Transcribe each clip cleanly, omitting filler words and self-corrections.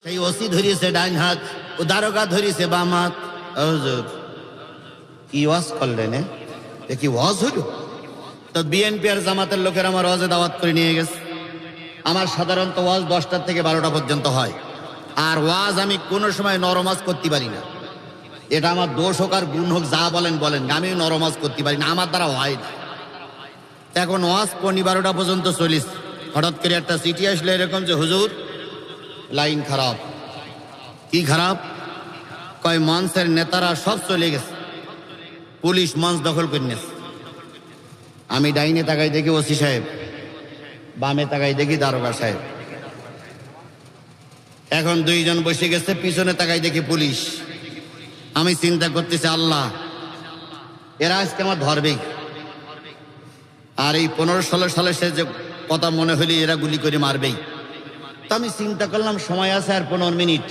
সেই ওসি ধরিয়েছে ডাইন হাত, ও দারোগা ধরিয়েছে বাম হাত। হুজুর কি ওয়াজ করলেন? কি ওয়াজ হইল? তো বিএনপি আর জামাতের লোকের আমার ওয়াজে দাওয়াত করে নিয়ে গেছে। আমার সাধারণত ওয়াজ 10টা থেকে 12টা পর্যন্ত হয়, আর ওয়াজ আমি কোনো সময় নরমাজ করতে পারি না। এটা আমার দোষ হোক আর গুণ হোক, যা বলেন বলেন, আমি নরমাজ করতে পারি না, আমার দ্বারা হয় না। এখন ওয়াজ 12টা পর্যন্ত চলিস, হঠাৎ করে একটা চিঠি আসলে এরকম যে হুজুর লাইন খারাপ। কি খারাপ? কয় মঞ্চের নেতারা সব চলে গেছে, পুলিশ মঞ্চ দখল করে নিয়েছে। আমি ডাইনে তাকাই দেখি ওসি সাহেব, বামে তাকাই দেখি দারোগা সাহেব। এখন দুইজন বসে গেছে, পিছনে তাকাই দেখি পুলিশ। আমি চিন্তা করতেছি, আল্লাহ এরা আজকে আমার ধরবেই। আর এই 15-16 সালে সে যে কথা মনে হইলে এরা গুলি করে মারবেই। তো আমি চিন্তা করলাম সময় আছে আর 15 মিনিট,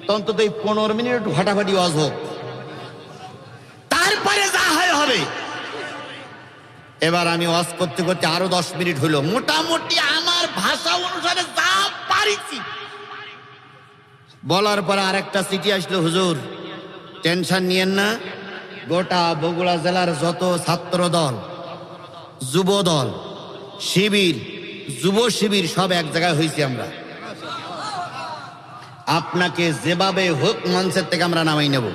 তো অন্তত এই 15 মিনিট একটু ফাটাফাটি ওয়াজ হোক, তারপরে যা হয় হবে। এবার আমি ওয়াজ করতে করতে আরো 10 মিনিট হলো, মোটামুটি আমার ভাষা অনুসারে যা পারিছি বলার পরে আরেকটা চিঠি আসলো, হুজুর টেনশন নিয়েন না, গোটা বগুড়া জেলার যত ছাত্র দল, যুব দল, শিবির, যুব শিবির সব এক জায়গায় হয়েছি আমরা। আপনাকে যেভাবে হোক মঞ্চের থেকে আমরা নামাই নেব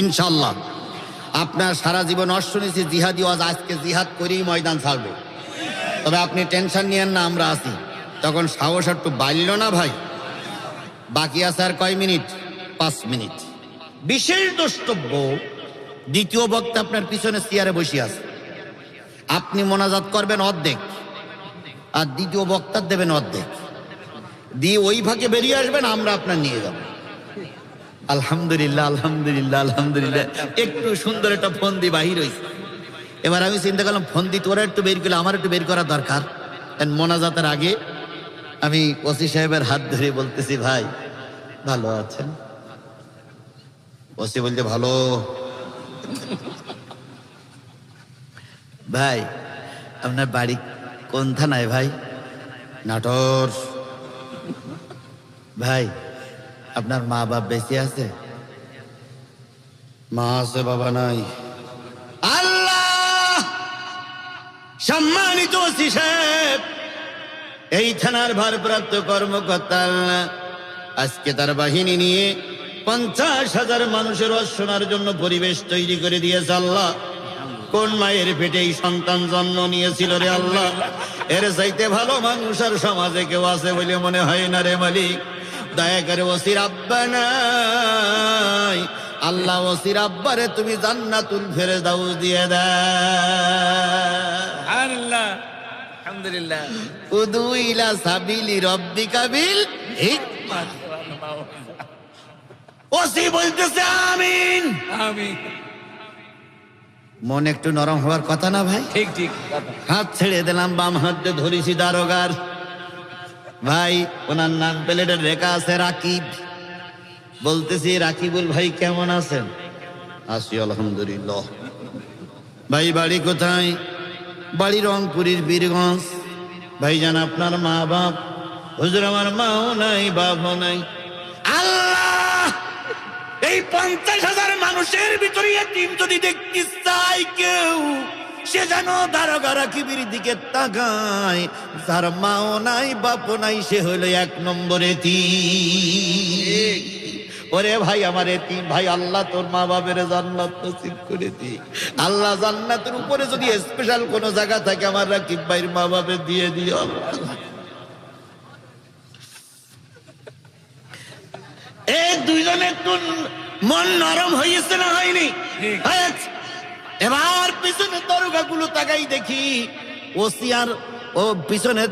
ইনশাল্লাহ। আপনার সারা জীবন অশ্বনীছি জিহাদি ওয়াজ, আজকে জিহাদ করেই ময়দান ছাড়বো। তবে আপনি টেনশন নিয়েন না, আমরা আছি। তখন সাহস একটু বাড়ল না ভাই। বাকি আছে আর কয় মিনিট? 5 মিনিট। বিশেষ দ্রষ্টব্য, দ্বিতীয় বক্তা আপনার পিছনে চেয়ারে বসে আছে। আপনি মোনাজাত করবেন অর্ধেক, আর দ্বিতীয় বক্তার দেবেন অর্ধেক, দিয়ে ওই ফাঁকে বেরিয়ে আসবেন, আমরা আপনার নিয়ে যাব। আলহামদুলিল্লাহ আলহামদুলিল্লাহ আলহামদুলিল্লাহ। একটু সুন্দর একটা ফোন দিয়ে বাহির হয়েছে। এবার আমি চিন্তা করলাম, ফোন দিয়ে তোরা একটু বের করলে আমার একটু বের করা দরকার। মোনাজাতের আগে আমি ওসি সাহেবের হাত ধরে বলতেছি, ভাই ভালো আছেন? ওসি বলতে, ভালো। ভাই আপনার বাড়ি কোন থানায়? ভাই নাটোর। ভাই আপনার মা বাপ বেঁচে আছে? মা আছে, বাবা নাই। আল্লাহ! সম্মানিত ওসি সাহেব, এই থানার ভারপ্রাপ্ত কর্মকর্তা আজকে তার বাহিনী নিয়ে 50,000 মানুষের ওয়াজ শোনার জন্য পরিবেশ তৈরি করে দিয়েছে। আল্লাহ, কোন মায়ের পেটে এই সন্তান জন্ম নিয়েছিল রে আল্লাহ, এর চাইতে ভালো মানুষ আর সমাজে কেউ আছে বলে মনে হয় না রে মালিক। দয়া করে ওসির আব্বা নাই, আল্লাহ ওসির আব্বারে তুমি জান্নাতুল ফেরদাউস দিয়ে দাও। আলহামদুলিল্লাহ। উদু ইলা সাবিলি রব্বিকা বিল হিকমাত। ওসি বলতেছে আমিন। আমিন। মন একটু নরম হওয়ার কথা না ভাই? ঠিক ঠিক। হাত ছেড়ে দিলাম, বাম হাতে ধরেছি দারোগার। ভাই ওনার নাম প্লেটে লেখা আছে রাকিব। বলতেছি, রাকিবুল ভাই কেমন আছেন? আছি আলহামদুলিল্লাহ। ভাই বাড়ি কোথায়? বাড়ি রংপুরের বীরগঞ্জ। ভাইজান আপনার মা বাপ? হুজুর আমার মাও নাই, বাপও নাই। আল্লাহ, এই 50,000 মানুষের ভিতরে এতিম যদি দেখতে চাই কেউ, সে যেন দারোগা রাকিবের দিকে তাকায়। যার মাও নাই, বাপও নাই, সে হইল 1 নম্বর এতিম। ওরে ভাই আমার এতিম ভাই, আল্লাহ তোর মা বাপের জান্নাত নসিব করে দি। আল্লাহ জান্নাতের উপরে যদি স্পেশাল কোন জায়গা থাকে, আমার রাকিব ভাইয়ের মা বাপের দিয়ে দিও। এই দুইজনে একটু মন নরম হয়েছে না হয়নি? এবার পিছনে দারোগা গুলো তাকাই দেখি, ওসি আর ও পিছনে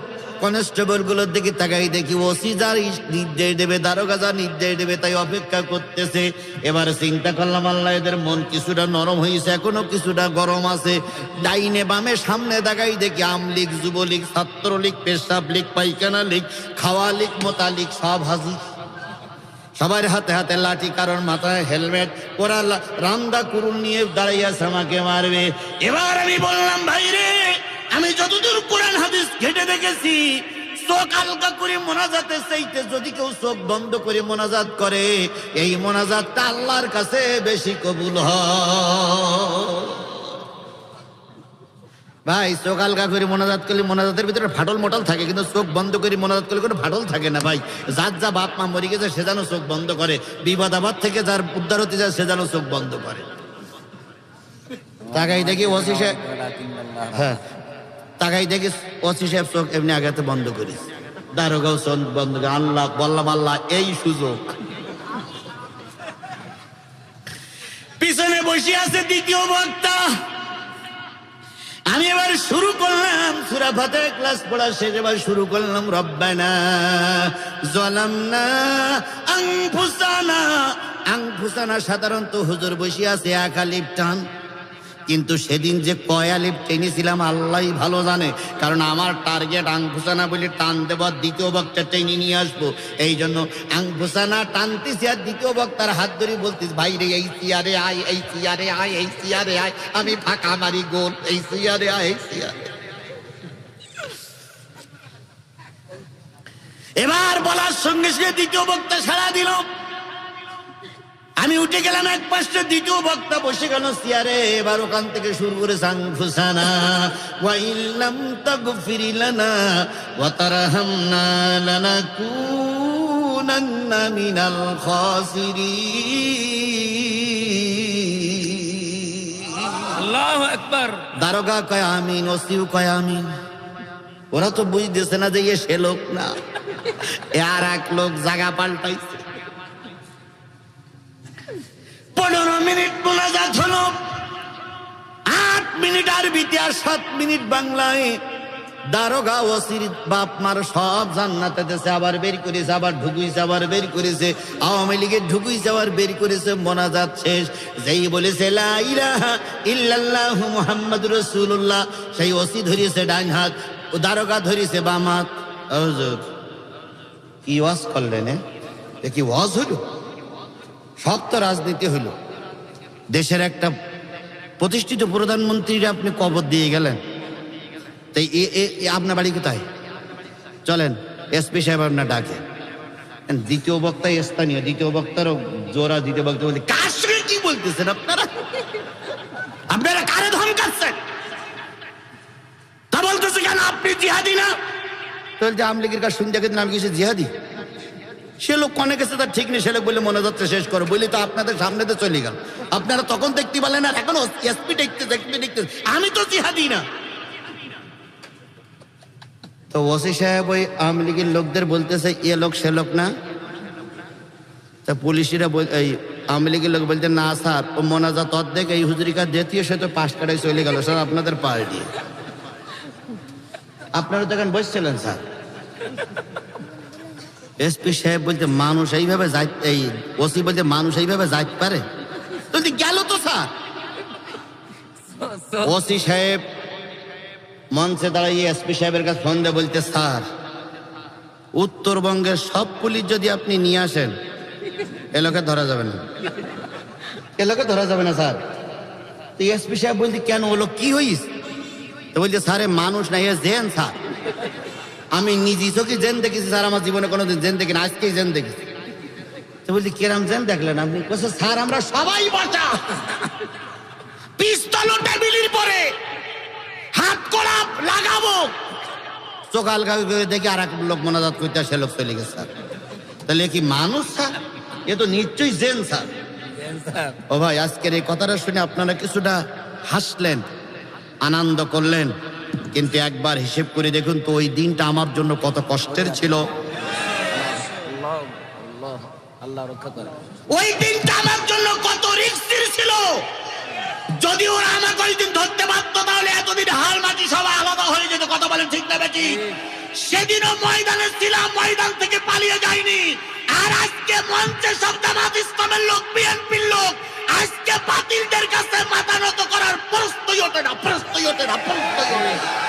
কনস্টেবল গুলোর দিকে তাকাই দেখি, ওসি যার নির্দেশ দেবে, দারোগা যা নির্দেশ দেবে তাই অপেক্ষা করতেছে। এবার চিন্তা করলাম, আল্লাহ এদের মন কিছুটা নরম হয়েছে, এখনো কিছুটা গরম আছে। ডাইনে বামে সামনে তাকাই দেখি আমলীগ, যুবলীগ, ছাত্রলীগ, পেশাব লীগ, পাইখানা লীগ, খাওয়া লীগ, মোতালিগ সব হাজির। সবার হাতে হাতে লাঠি, কারণ মাথায় হেলমেট। ওরা রামদা কুরুল নিয়ে দাঁড়াইয়াছে, আমাকে মারবে। এবার আমি বললাম, ভাই রে, আমি যতদূর কোরআন হাদিস ঘেটে দেখেছি, চোখ হালকা করে মোনাজাতের চাইতে যদি কেউ চোখ বন্ধ করে মোনাজাত করে, এই মোনাজাতটা আল্লাহর কাছে বেশি কবুল হয়। ভাই চোখ হালকা করে মোনাজাত করলে মোনাজাতের ভিতরে ফাটল মোটল থাকে, কিন্তু চোখ বন্ধ করে মোনাজাত করলে কোনো ফাটল থাকে না। ভাই যার যা বাপ মা মরে গেছে সে যেন চোখ বন্ধ করে, বিপদ আপদ থেকে যার উদ্ধার হতে যায় সে যেন চোখ বন্ধ করে। তাকাই দেখি ওসি সাহেব, হ্যাঁ তাকাই দেখি ওসি সাহেব চোখ এমনি আগাতে বন্ধ করিস, দারোগাও চোখ বন্ধ করে। আল্লাহ বললাম আল্লাহ এই সুযোগ। পিছনে বসে আছে দ্বিতীয় বক্তা, আমি এবার শুরু করলাম সূরা ফাতিহা ক্লাস পড়া শেষ, এবার শুরু করলাম রব্বানা যালামনা আনফুসানা। আনফুসানা সাধারণত হুজুর বসে আছে এক আলিফ টান, কিন্তু সেদিন যে কয় আলিফ টেনেছিলাম আল্লাহই ভালো জানে, কারণ আমার টার্গেট আনফুসানা বলে টান দেব, দ্বিতীয় বক্তা টেনে নিয়ে আসবো। এই জন্য আনফুসানা টানতেছি আর দ্বিতীয় বক্তার হাত ধরে বলতিস ভাই রে এই চেয়ারে আয়, এই চেয়ারে আয়, এই চেয়ারে আয়, আমি ফাঁকা মারি গোল, এই চেয়ারে আয়, এই চেয়ারে। এবার বলার সঙ্গে সঙ্গে দ্বিতীয় বক্তা সাড়া দিল, আমি উঠে গেলাম এক পাশে, দ্বিতীয় বক্তা বসে গেল চেয়ারে। এবার ওখান থেকে শুরু করে আনফুসানা ওয়া ইল্লাম তাগফির লানা ওয়া তারহামনা লানাকুনান্না মিনাল খাসিরিন। আল্লাহু আকবার। দারোগা কয় আমিন, ওসিও কয় আমিন। ওরা তো বুঝতেছে না যে সে লোক না, আর এক লোক জায়গা পাল্টাইছে। 15 মিনিট মোনাজাত হলো, 8 মিনিট আরবিতে আর 7 মিনিট বাংলায়। দারোগা ওসির বাপ মার সব জান্নাতে দেশে, আবার বের করেছে, আবার ঢুকুইছে, আবার বের করেছে, আওয়ামী লীগের ঢুকুইছে, আবার বের করেছে। মোনাজাত শেষ, যেই বলেছে লা ইলাহা ইল্লাল্লাহু মুহাম্মাদুর রাসূলুল্লাহ, সেই ওসি ধরিয়েছে ডান হাত, ও দারোগা ধরিয়েছে বাম হাত। হুজুর কি ওয়াজ করলেন? কি ওয়াজ হলো? সব তো রাজনীতি হইল। দেশের একটা প্রতিষ্ঠিত প্রধানমন্ত্রীর আপনি কবর দিয়ে গেলেন, তাই আপনার বাড়ি কোথায়? চলেন এসপি সাহেব আপনার ডাকে। দ্বিতীয় বক্তা স্থানীয়, দ্বিতীয় বক্তারও জোরা, দ্বিতীয় বক্তা বলতে কার সঙ্গে কি বলতেছেন আপনারা? আপনারা কারে ধমকাচ্ছেন? তা বলতেছে কেন আপনি জিহাদি না? চলছে আওয়ামী লীগের কাজ শুনতে গেছেন আমি কিছু জিহাদি? সে লোক কনে গেছে তার ঠিক নেই, সে লোক বলে মোনাজাতটা শেষ করো বলি তো আপনাদের সামনে তো চলে গেল। আপনারা তখন দেখতে পারলেন, আর এখন এসপি দেখতে আমি তো জিহাদি না। তো ওসি সাহেব ওই আওয়ামী লীগের লোকদের বলতেছে এ লোক সে লোক না। তা পুলিশিরা এই আওয়ামী লীগের লোক বলতে না স্যার, ও মোনাজাত অর্ধেক এই হুজুরিকা দ্বিতীয় সে তো পাশ কাটাই চলে গেল স্যার আপনাদের পার্টি। আপনারা তো এখন বসছিলেন স্যার। এসপি সাহেব বলতে মানুষ এইভাবে যাই, এই ওসি বলতে মানুষ এইভাবে যাইতে পারে? বলতে গেল তো স্যার। ওসি সাহেব মঞ্চে দাঁড়িয়ে এসপি সাহেবের কাছে ফোন দিয়ে বলতে স্যার উত্তরবঙ্গের সব পুলিশ যদি আপনি নিয়ে আসেন এ লোকে ধরা যাবে না, এ লোকে ধরা যাবে না স্যার। তো এসপি সাহেব বলতে কেন, ওলো কি হইস? তো বলছে স্যার মানুষ নাই, এ জেন স্যার। আমি নিজে চোখে জেন দেখেছি স্যার, আমার জীবনে কোনোদিন জেন দেখি না, আজকেই জেন দেখেছি। তো বলছি কিরাম জেন দেখলেন আপনি? বলছে স্যার আমরা সবাই বাঁচা, পিস্তল টেবিলের পরে হাত করা লাগাবো, চোখ হালকা করে দেখি আর এক লোক মোনাজাত করতে, সে লোক চলে গেছে স্যার। তাহলে কি মানুষ স্যার? এ তো নিশ্চয়ই জেন স্যার। ও ভাই আজকের এই কথাটা শুনে আপনারা কিছুটা হাসলেন, আনন্দ করলেন, কিন্তু একবার হিসেব করে দেখুন তো ওই দিনটা আমার জন্য কত কষ্টের ছিল। আল্লাহ রক্ষা করে। ওই দিনটা আমার জন্য কত রিস্কের ছিল। যদি ওরা আমাকে ওই দিন ধরতে পারত তাহলে এতদিন হাল মাটি সবাই আলাদা হয়ে যেত। কথা বলেন ঠিক না বেটি? সেদিনও ময়দানে ছিলাম, ময়দান থেকে পালিয়ে যায়নি। আর আজকে মঞ্চে সব জামাত ইসলামের লোক, বিএনপির লোক আজকে বাতিলদের কাছে মাথা নত করার প্রশ্নই ওঠে না, প্রশ্নই ওঠে না, প্রশ্নই ওঠে না।